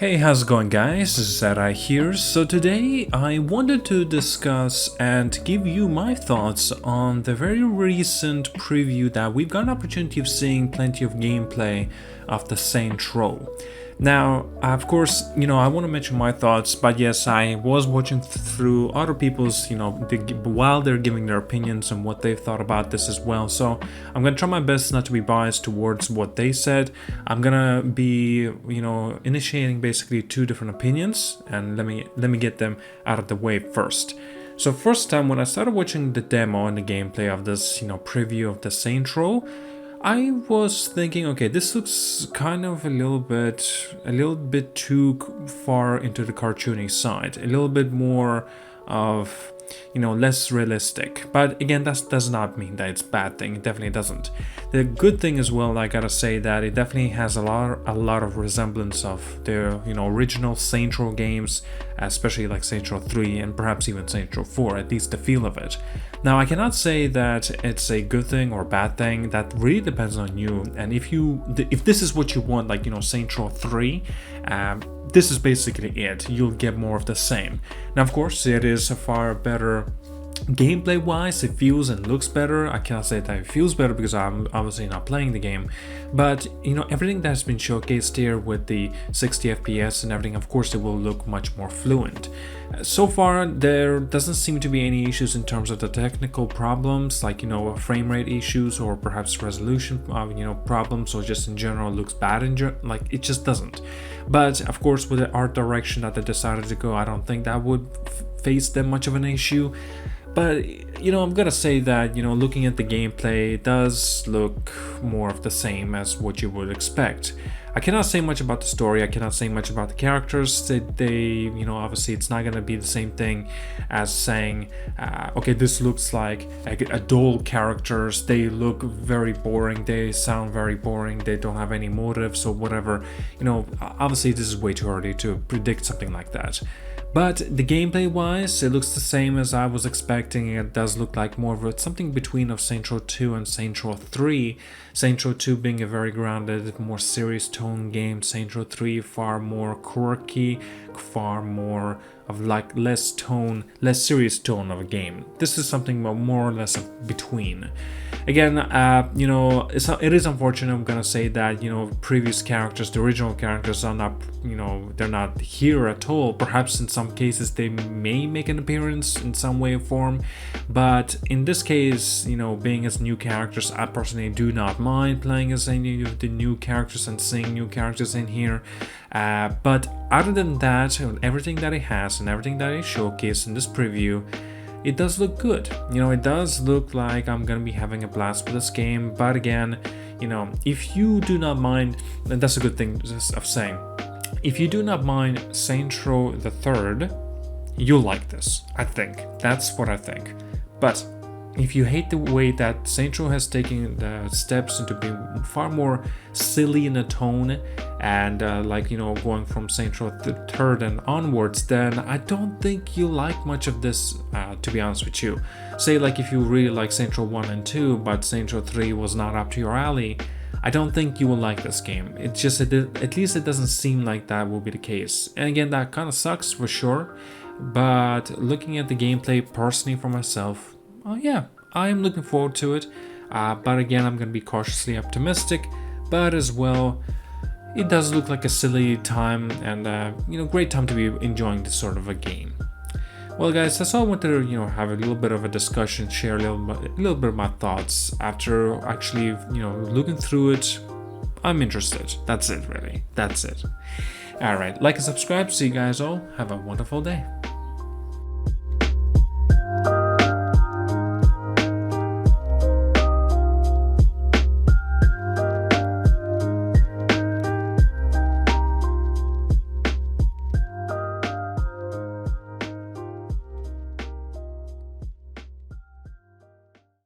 Hey, how's it going guys? This is ZDEyE here. So today I wanted to discuss and give you my thoughts on the very recent preview that we've got an opportunity of seeing plenty of gameplay of the Saints Row. Now, of course, I want to mention my thoughts, but yes, I was watching through other people's, while they're giving their opinions and what they've thought about this as well. So I'm going to try my best not to be biased towards what they said. I'm going to be, initiating basically two different opinions, and let me get them out of the way first. So first time when I started watching the demo and the gameplay of this, preview of the Saints Row, I was thinking, okay, this looks kind of a little bit too far into the cartoony side, a little bit more of, less realistic. But again, that does not mean that it's a bad thing. It definitely doesn't. The good thing as well, I gotta say that it definitely has a lot of resemblance of the original Saints Row games, especially like Saints Row 3 and perhaps even Saints Row 4, at least the feel of it. Now, I cannot say that it's a good thing or bad thing. That really depends on you. And if this is what you want, like Saints Row 3, this is basically it. You'll get more of the same. Now, of course, it is a far better gameplay wise. It feels and looks better. I cannot say that it feels better because I'm obviously not playing the game, but everything that's been showcased here with the 60 FPS and everything, of course it will look much more fluent. So far there doesn't seem to be any issues in terms of the technical problems, like frame rate issues or perhaps resolution problems, or just in general looks bad like it just doesn't. But of course, with the art direction that they decided to go, I don't think that would face them much of an issue. But I'm gonna say that looking at the gameplay, it does look more of the same as what you would expect. I cannot say much about the story. I cannot say much about the characters. They obviously it's not gonna be the same thing as saying, okay, this looks like adult characters. They look very boring. They sound very boring. They don't have any motives or whatever. Obviously this is way too early to predict something like that. But the gameplay wise, it looks the same as I was expecting. It does look like more of something between of Saints Row 2 and Saints Row 3. Saints Row 2 being a very grounded, more serious tone game. Saints Row 3 far more quirky, far more of like less serious tone of a game. This is something more or less between. Again, it is unfortunate. I'm gonna say that previous characters, the original characters, are not they're not here at all. Perhaps in some cases they may make an appearance in some way or form, but in this case, being as new characters, I personally do not mind playing as any of the new characters and seeing new characters in here. But other than that, everything that it has and everything that it showcased in this preview, it does look good. It does look like I'm gonna be having a blast with this game. But again, if you do not mind, and that's a good thing of saying, if you do not mind Saints Row the 3rd, you'll like this. I think that's what I think. But if you hate the way that Saints Row has taken the steps into being far more silly in a tone and going from Saints Row the 3rd and onwards, then I don't think you like much of this, to be honest with you. Say like if you really like Saints Row 1 and 2 but Saints Row 3 was not up to your alley, I don't think you will like this game. It's just at least it doesn't seem like that will be the case. And again, that kind of sucks for sure, but looking at the gameplay personally for myself, oh yeah, I am looking forward to it. But again, I'm going to be cautiously optimistic. But as well, it does look like a silly time and great time to be enjoying this sort of a game. Well, guys, that's all I wanted to have a little bit of a discussion, share a little bit of my thoughts after actually looking through it. I'm interested. That's it, really. That's it. All right, like and subscribe. See you guys all. Have a wonderful day.